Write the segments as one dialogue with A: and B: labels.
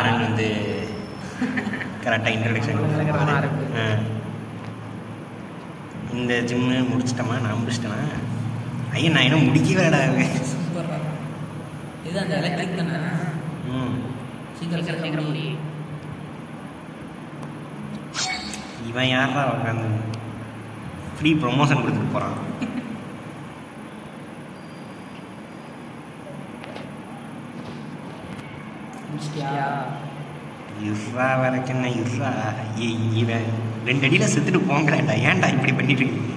A: மாறன் வந்து கரெக்டாக இன்ட்ரடக்ஷன் கொடுத்துருக்காரு. இந்த ஜிம்மு முடிச்சிட்டோமா? நான் முடிச்சிட்டேனா? ஐயா நான் இன்னும் முடிக்கவே விடாது.
B: இது அந்த எலக்ட்ரிக் தானே? சீக்கிரம் முடி.
A: இவன் யாரா உட்காந்து ஃப்ரீ ப்ரொமோஷன் கொடுத்துட்டு போகிறான். இர்ரா வரைக்கும் இர்ரா இவன் 2 அடியில் செத்துட்டு போங்கடா. ஏன்டா இப்படி பண்ணிட்டு இருக்கீங்க?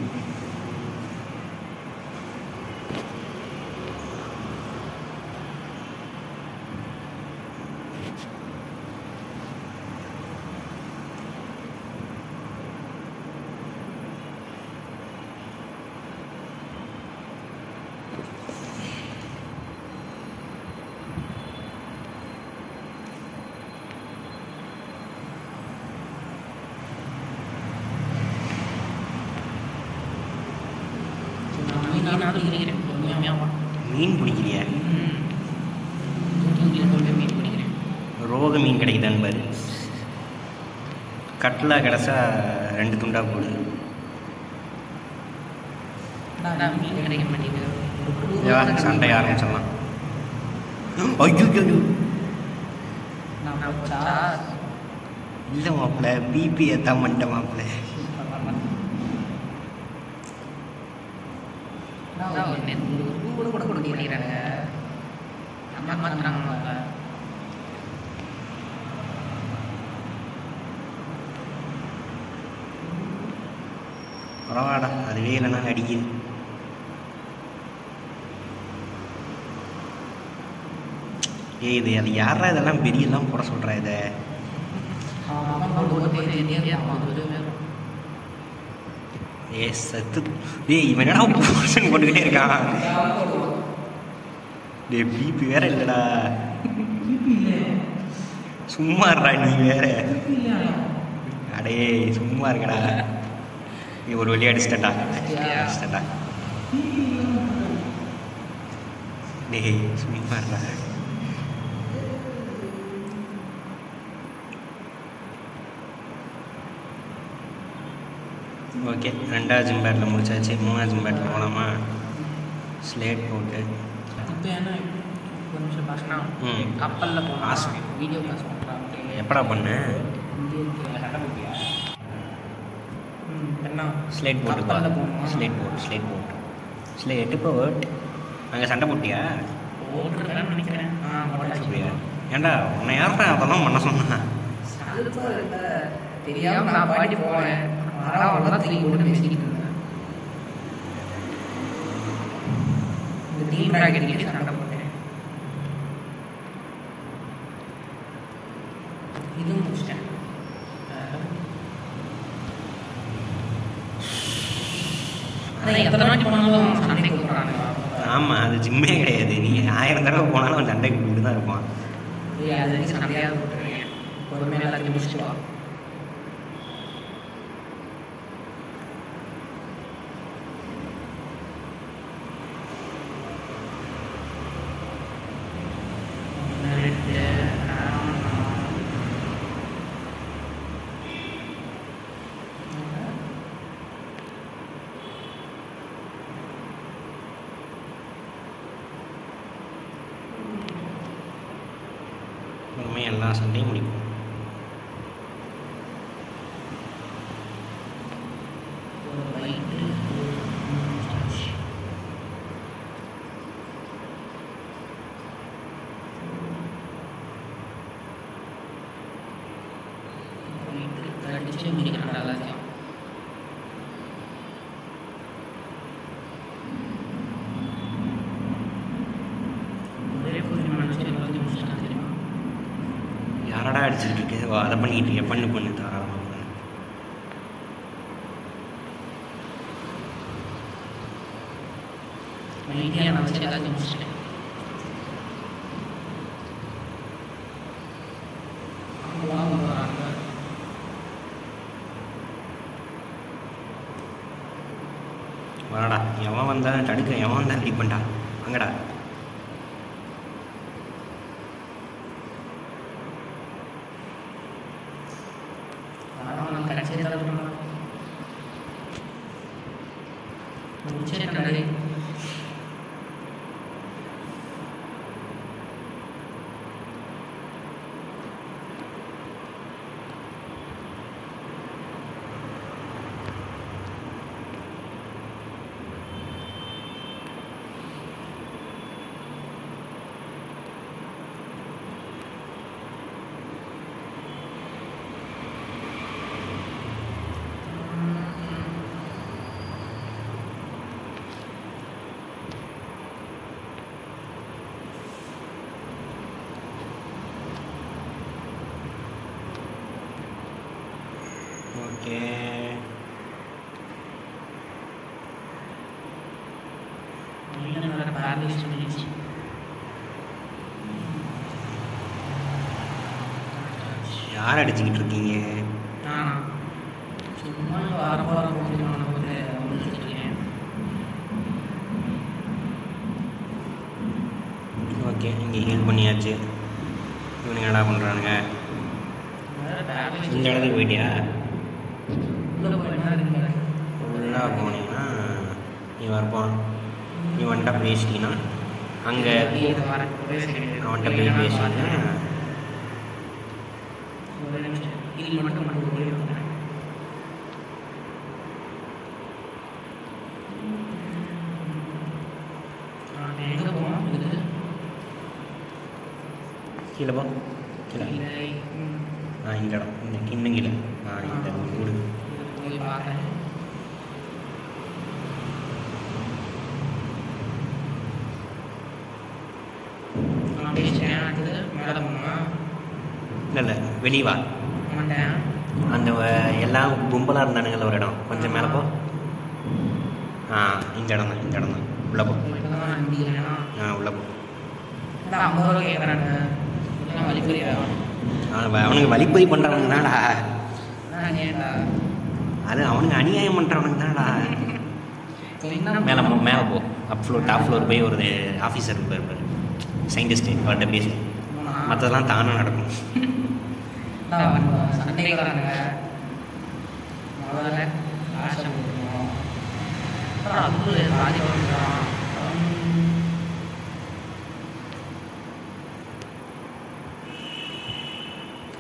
A: மீன் பிடிக்கிறியா? ரோக மீன் கிடைக்குதான்னு பாரு. கட்லா கிடச்சா 2 துண்டா போடு. சண்டை ஆரம்பிச்சிடலாம். ஐயோ இல்லை மாப்பிள்ள, பிபி ஏற்றா பண்ணிட்ட மாப்பிள்ள. பரவாடா, அதுவே இல்லைனா அடிக்குது. இது அது யாரா இதெல்லாம் பெரியெல்லாம் போட சொல்கிறா? இதை சத்து இவன் என்னடா போர்ஷன் போட்டுக்கிட்டே இருக்கான். பிபி வேற இல்லைடா, சும்மா இருடா நீ வேற. அடே சும்மா இருக்கடா. நீ ஒரு வழியாக அடிச்சிட்டா. டேய் சும்மா இருடா. ஓகே, 2வது ஜிம் பேட்டில் முடிச்சாச்சு. 3வது ஜிம் பேட்டில் போனோமா? ஸ்லேட் போட்டு
B: கப்பலில் போகலாம். வீடியோ கிளாஸ்
A: எப்படா பண்ண? ஸ்லேட் போட்டு ஸ்லேட்டு போட்டு அங்கே சண்டை போட்டியா?
B: நினைக்கிறேன்.
A: ஏன்டா உன்னை யார்டா அதெல்லாம் பண்ண சொன்னா?
B: தெரியாம நான் பாட்டி போனேன். சண்டை போட்டேன். இதுவும் முடிச்சிட்டேன். எத்தனை வாட்டி போனாலும் சண்டை கூப்பிடுறாங்க.
A: ஆமாம், அது ஜிம்மே கிடையாது. நீ 1000 தடவை போனாலும் அவன் சண்டை கூப்பிட்டு தான் இருப்பான்.
B: சண்டையாக போட்டுருக்கேன். பொறுமையாக எல்லாத்தையும் முடிச்சுட்டு வா.
A: எல்லா சண்டையும் முடிக்கும். யாரடா அடிச்சுட்டு இருக்கு? அதை பண்ணிக்கிட்டு இருக்க, பண்ணு தாராளமாக. வாடா, எவன் வந்தாலும் தடுக்க, எவன் வந்தா ரெடி பண்ணா அங்கடா. ஓகே யார் அடிச்சுக்கிட்டு இருக்கீங்க?
B: சும்மா வாரம்
A: ஓகே இங்கே ஹீல் பண்ணியாச்சு. இவனுங்க என்ன பண்ணுறானுங்க? இந்த இடத்துக்கு போயிட்டியா? உள்ளே போனீங்கன்னா இவன் இருப்பான். இவன்கிட்ட பேசிட்டீங்கன்னா அங்கே அவன்கிட்ட போய் பேசிட்டீங்கன்னா கீழே போ. கீழே இந்த இடம் இந்த இன்னும் கீழே இந்த வீடு இல்லை இல்லை வெளியே வா. அந்த எல்லாம் கும்பலாக இருந்தானுங்கள ஒரு இடம் கொஞ்சம் மேலே போ. இந்த இடம் தான் இந்த இடம் தான் உள்ளே போ. உள்ளே போ. அவனுக்கு வழிப்பறி பண்ணுறவனுங்க தான்டா. அது அவனுக்கு அநியாயம் பண்ணுறவனுக்கு தான்டா. மேலே மேலே போ. அப் ஃப்ளோர் டாப் ஃப்ளோர் போய் ஒரு ஆஃபீஸர் இருப்பார் சயின்டிஸ்ட்டு அவர்கிட்ட பேசி மற்றதெல்லாம் தானாக நடக்கும்.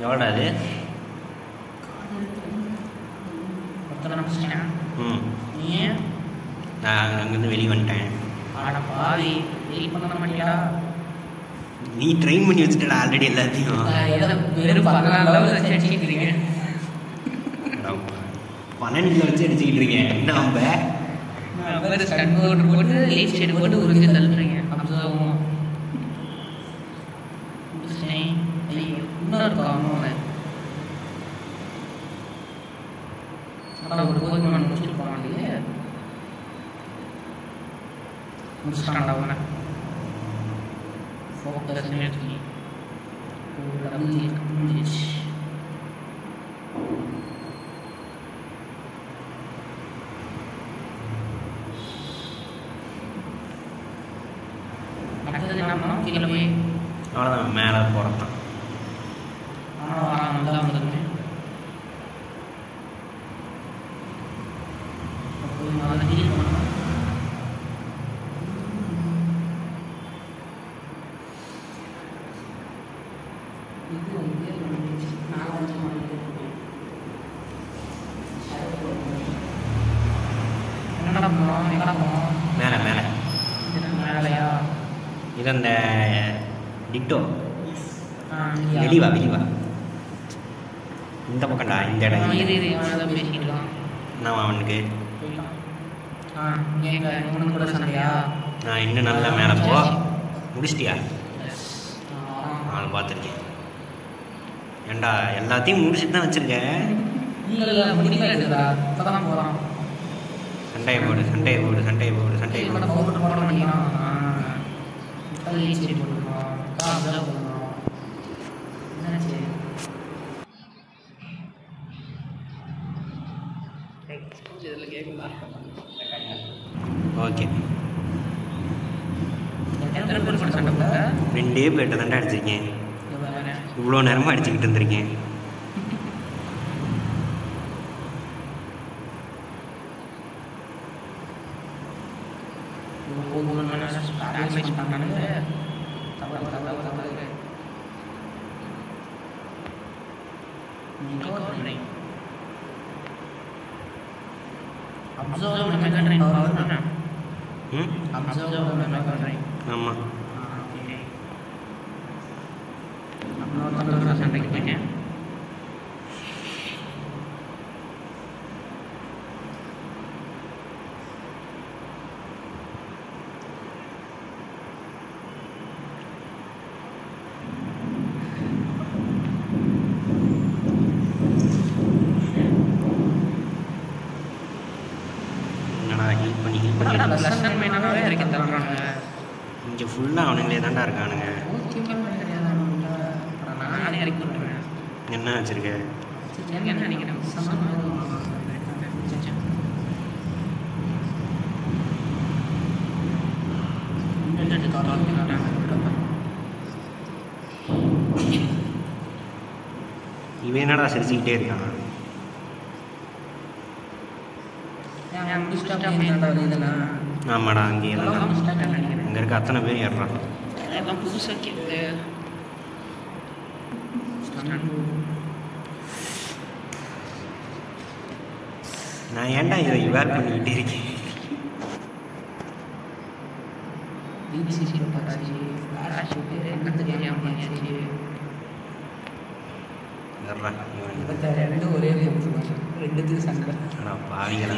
A: எவ்வளோடா அது? நான் அங்கேருந்து வெளியே வந்துட்டேன். நீ ட்ரெயின் பண்ணி வச்சுட்டா ஆல்ரெடி எல்லாத்தையும். 12 வச்சு அடிச்சுக்கிட்டு இருக்கேன். என்ன போட்டு உறிஞ்சு தள்ளுறீங்க. ஒரு கோயில் முடிச்சுட்டு போக வேண்டியது முடிச்சுட்டாண்டா அவனை. ஃபோக்கஸ் நேர்த்தி முடிஞ்சிச்சு. அடுத்தது என்ன பண்ணோம்? கீழே போய் அவ்வளோதான் மேலே போகிறது தான். நல்லா வந்துருங்க. ஹீல் பண்ணணும். மேலே மேலே மேலையா? இது அந்த டிக்டோ வெளிவா வெளிவா இந்த பக்கம்டா இந்த இடம். நான் அவனுக்கு நான் இன்னும் நல்லா மேலே போ. முடிச்சிட்டியா? நான் பார்த்துருக்கேன். ஏண்டா எல்லாத்தையும் முடிச்சுட்டு தான் வச்சுருக்கேன். சண்டையை போடு சண்டையை போடு சண்டையை போடு சண்டையை போடு. ஓகே 2 பேர்கிட்ட தாண்டா அடிச்சிருக்கேன். இவ்வளோ நேரமாக அடிச்சுக்கிட்டு இருந்திருக்கேன். ஆமாம்.
B: சண்டைக்கு போயிட்டேன்.
A: இங்கே ஃபுல்லாக அவனுங்களே தான்டா இருக்கானுங்க. என்ன வச்சிருக்க? இவன் என்னடா சிரிச்சுக்கிட்டே இருக்கான்? ஆமாடா, அங்கே அங்கே இருக்க அத்தனை பேர் ஏறுறான். நான் ஏன்டா இதை இவால் பண்ணிக்கிட்டே இருக்கேன்?
B: ஒரே ரெண்டுத்துக்கு சண்டை.
A: பாவிகளா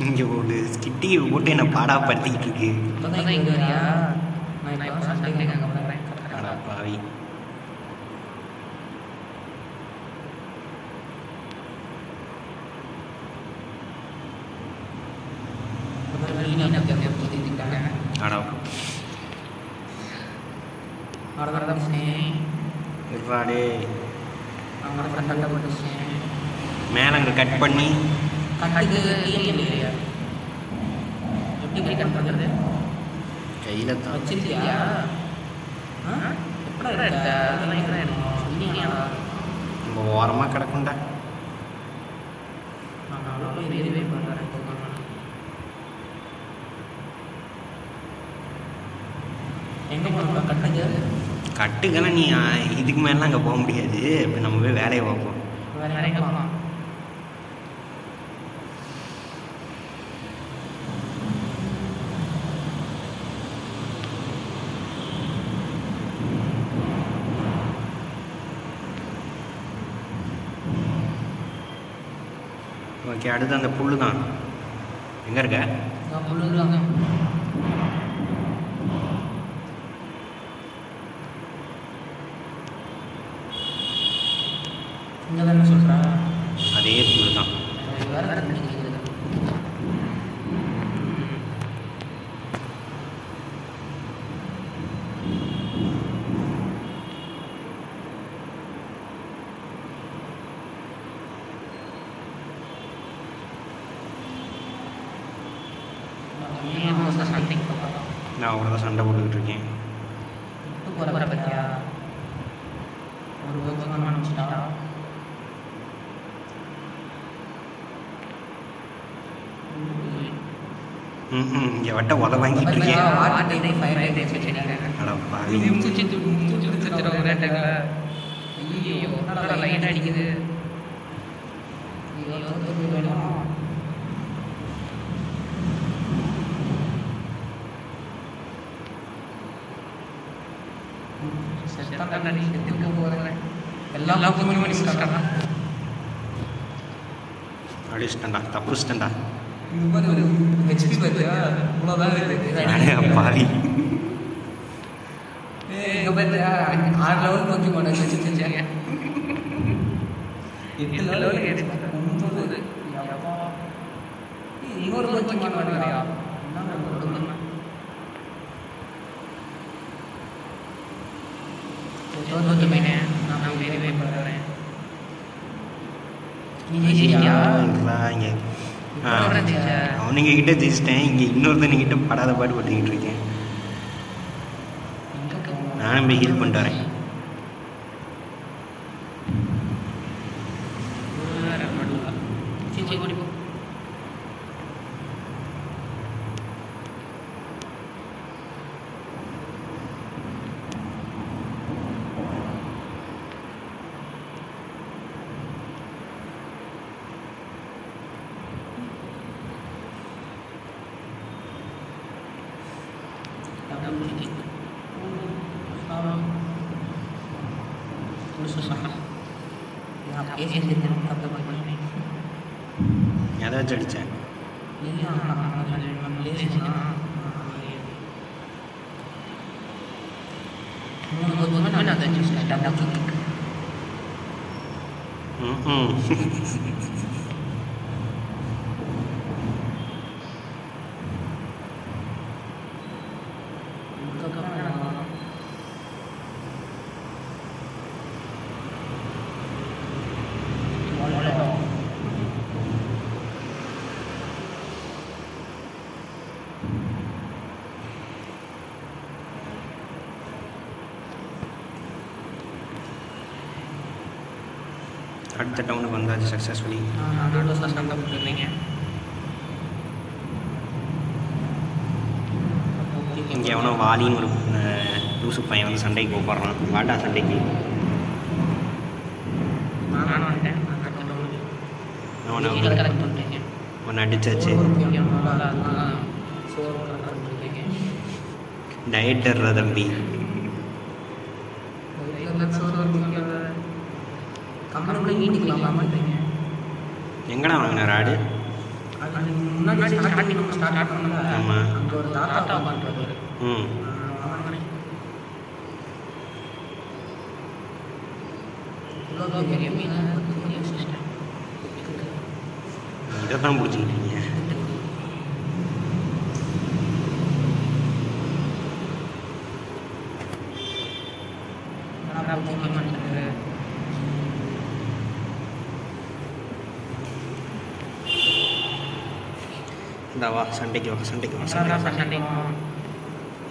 A: இங்கே ஒரு ஸ்கிட்டியை போட்டு என்னை பாடாப்படுத்திக்கிட்டு இருக்கு. பாவி மேலே அங்கே கட் பண்ணி கையில்
B: வச்சிருக்கியா?
A: நம்ம ஓரமாக கிடக்குண்டா. கட்டுக்கெல்லாம் நீ இதுக்கு மேலாம் அங்கே போக முடியாது. இப்போ நம்ம போய் வேலையை பார்ப்போம். ஓகே, அடுத்து அந்த புல்லு தான். எங்கே இருக்க? அதே புல்லு தான். நான் அவங்கள தான் சண்டை போட்டுக்கிட்டு இருக்கேன். இங்கே வட்ட உத வாங்கிட்டு இருக்கேன்.
B: அடிக்குது.
A: அடிச்சிட்டா தப்புச்சிட்டா பாவி. அவனுங்க கிட்ட ஜெயிச்சிட்டேன். இங்கே இன்னொருத்தனுங்கிட்ட படாத பாடு பட்டுக்கிட்டு இருக்கேன். நானும் போய் ஹீல் பண்ணிட்டு வரேன். ஏதாச்சும் அடித்தேன். அடுத்த டவுனுக்கு வந்தாச்சு சக்ஸஸ்ஃபுல்லி. இங்கே எவனோ வாலின்னு ஒரு லூசு பையன் வந்து சண்டைக்கு கூப்பிட்றான். வாட்டா சண்டைக்கு. ஒன்று அடிச்சாச்சு. டயட்டர்ற தம்பி. எங்கடா வாங்கின ராடு? ஆமாம். இதைத்தான் பிடிச்சிக்கிட்டீங்க. வா சண்டைக்கு வா சண்டைக்கு வா சண்டைக்கு.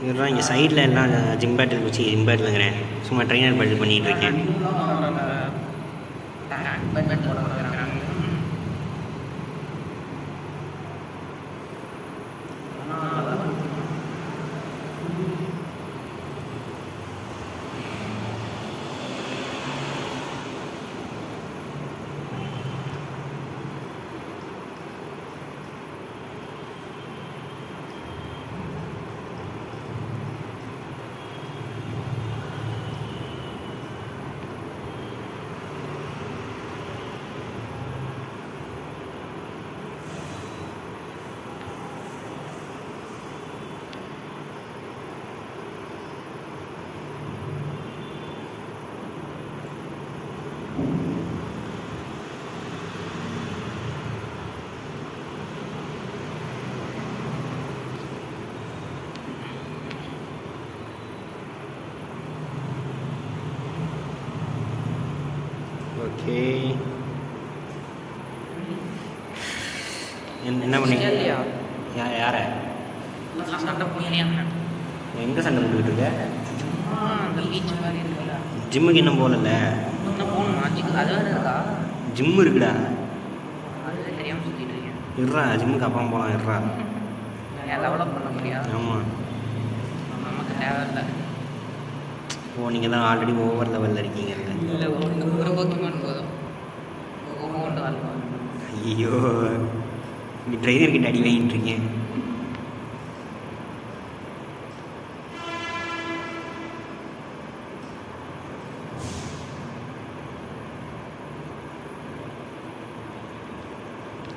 A: இதுதான் இங்கே சைடில் எல்லாம் ஜிம் பேட்டில் வச்சு ஜிம் பேட்டில்ங்கிறேன். சும்மா ட்ரைனர் பேட்டில் பண்ணிகிட்டு இருக்கேன். ஓகே என்ன பண்ணீங்க? யாரை எங்கே சண்டை போட்டுக்கிட்டு இருக்க? ஜிம்முக்கு இன்னும் போகல. ஜிம்மு இருக்குடா. இருறா ஜிம்முக்கு அப்புறம் போகலாம். இருறா
B: டெவலப் பண்ண முடியாது.
A: ஆமாம்,
B: நமக்கு தேவையில்லை.
A: ஓ நீங்கள் தான் ஆல்ரெடி ஓவர் லெவலில் இருக்கீங்கல்ல.
B: இல்லை, ஒரு போக்கிமான் போதும், கொண்டு வரலாம்.
A: ஐயோ, நீ ட்ரைனர்கிட்ட அடி வாங்கிட்டு இருக்கேன்.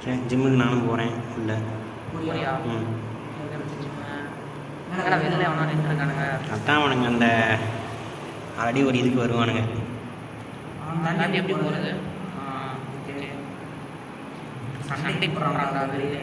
A: சரி, ஜிம்முக்கு நானும் போகிறேன். இல்லை
B: வெளில எவனா நின்றுருக்கானுங்க.
A: அதான் அவனுங்க அந்த ஆல்ரெடி ஒரு இதுக்கு வருவானுங்க.
B: தாண்டி எப்படி போகிறது? சண்டை போடுறாங்களா வெளியே?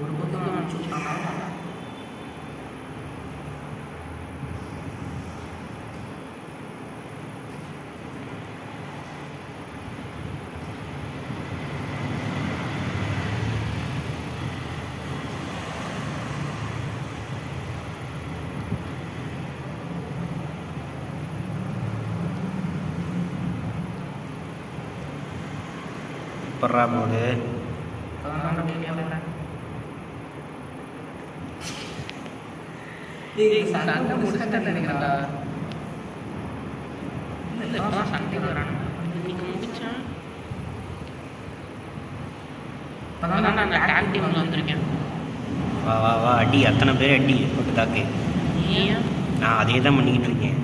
B: ஒரு பக்கம் சூஸ்
A: படுறா போது
B: சண்டை முடிச்சுட்டு நினைக்கிறா. சண்டை வரானு முடிச்சேன். நான் ஆக்டிவ் வந்திருக்கேன்.
A: வா வா வா, அடி, அத்தனை பேர் அடி போட்டு தாக்கு. நான் அதே தான் பண்ணிக்கிட்டு இருக்கேன்.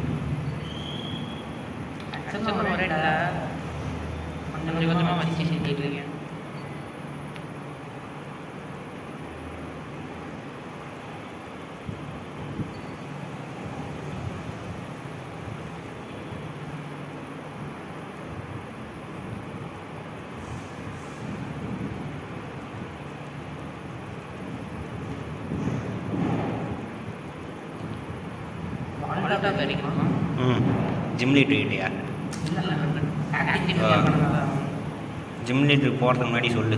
B: ஒரே கொஞ்சம் கொஞ்சமாக வச்சு செஞ்சுட்டு இருக்கேன்.
A: ஜிம் லீடர் ஜிம் லீடருக்கு போகிறதுக்கு முன்னாடி சொல்லு.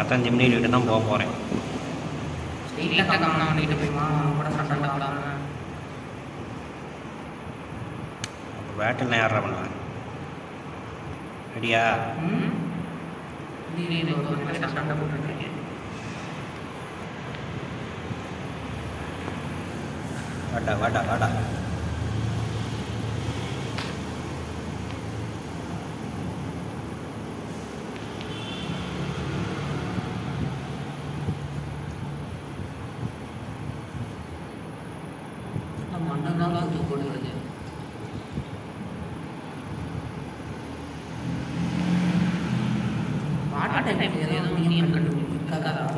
A: அதான் ஜிம் லீடர்கிட்ட தான் போக போகிறேன். பேட்டெல்லாம் யாரா பண்ணலாம்? ரெடியா?
B: சண்டை போட்டுருக்கேன்.
A: வாடா வாடா வாடா.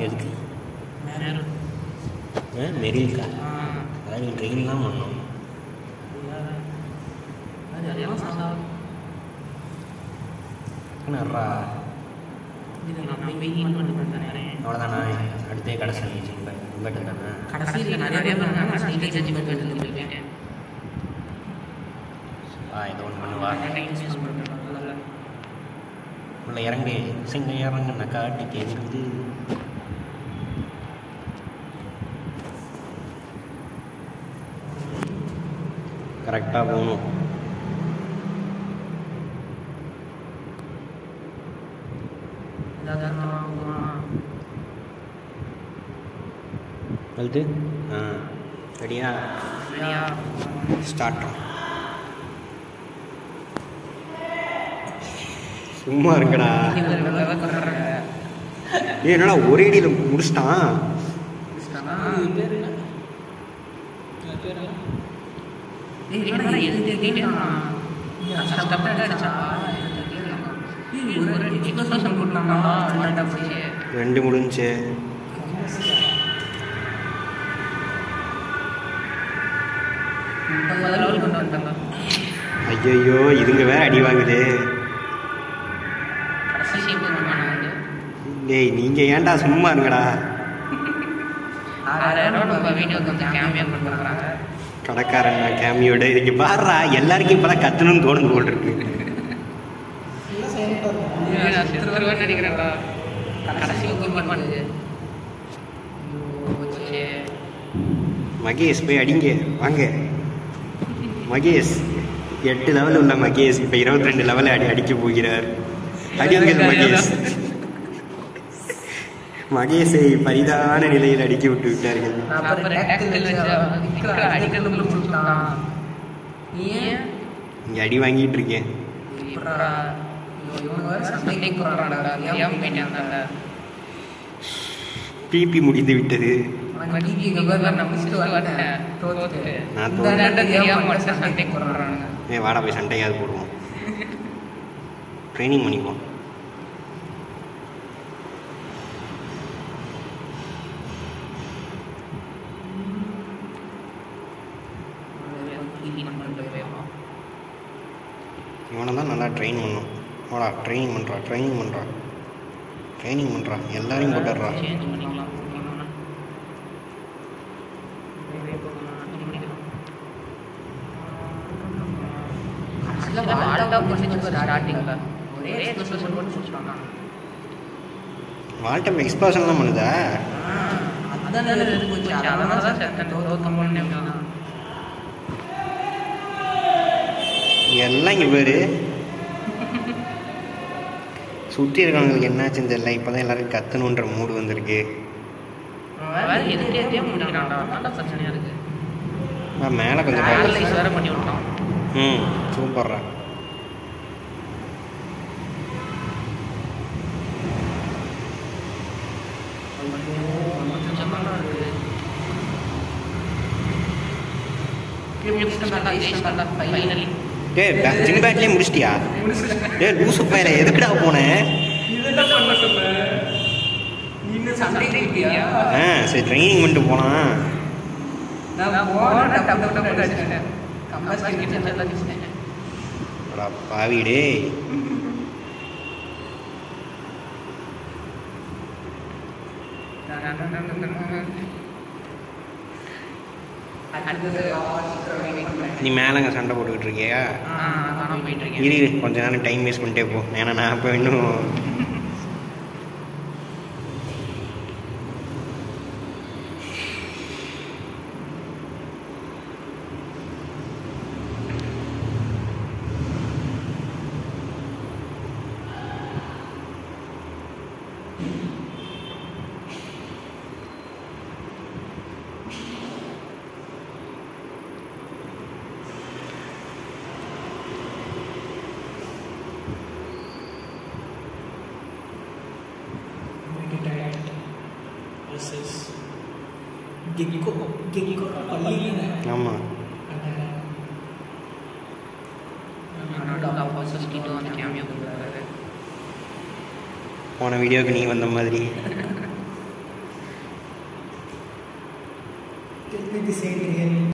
A: எதுக்கு மெரில்கா? அதான் நீ ட்ரெயின்லாம் பண்ணணும். அவ்வளோதானா? அடுத்தே கடைசி தானே? ஏதோ ஒன்று பண்ணுவா. உள்ள இறங்கு, சிங்க இறங்குன காட்டிக்கு எதிர்த்து கரெக்டாக போகணும். அது ரெடியா? ஸ்டார்ட். சும்மா இருக்கடா. என்னடா ஒரே அடியில் முடிச்சிட்டான். ரெண்டு முடிஞ்சு. ஐயோ, இதுங்க வேற அடி வாங்குது. டேய், நீங்க ஏன்டா சும்மா இருங்கடா. கடைக்காரன் கேமியோட இதுக்கு பாடுறா. எல்லாருக்கும் இப்பதான் கத்தணும்னு தோணுது போல் இருக்கு.
B: நான் செத்துருவேன்னு நினைக்கிறேன்டா. கடைசி ஓகே பண்ணுது.
A: மகேஷ் போய் அடிங்க வாங்க. மகேஷ் 8 லெவல் உள்ள மகேஷ் இப்போ 22 லெவல் அடிக்க போகிறார். அடிங்கள் மகேஷ். மகேஷை பரிதான நிலையில் அடிக்க விட்டு விட்டார்கள். இங்கே அடி வாங்கிட்டு இருக்கேன். பிபி முடிந்து விட்டது. வாடா போய் சண்டையாவது போடுவோம். ட்ரைனிங் பண்ணிக்குவோம். இவனை தான் நல்லா ட்ரெயின் பண்ணும். வாடா ட்ரைனிங் பண்ணுறா எல்லாரையும் போட்டுடுறா. வால்டம் எக்ஸ்பாஷன்லாம் பண்ணுதா? எல்லாம் இங்கே பேர் சுற்றி இருக்கவங்களுக்கு என்னாச்சுன்னு தெரியல. இப்போ தான் எல்லாரும் கத்தணுன்ற மூடு வந்திருக்கு. மேலே கொஞ்சம் சூப்பர்ரா. ஜிம் பேட்லேயே முடிச்சிட்டியா? லூசு பையல எதுக்குடா போனேன்? சரி ட்ரைனிங் பண்ணிட்டு போனான். பாவிடே நீ மேலங்க சண்டை போட்டுக்கிட்டு இருக்கியா? இரு கொஞ்ச நேரம் டைம் வேஸ்ட் பண்ணிட்டே போ. ஏன்னா நான் இப்போ இன்னும் ஆமாம் போன வீடியோக்கு நீ வந்த மாதிரி.
C: சரி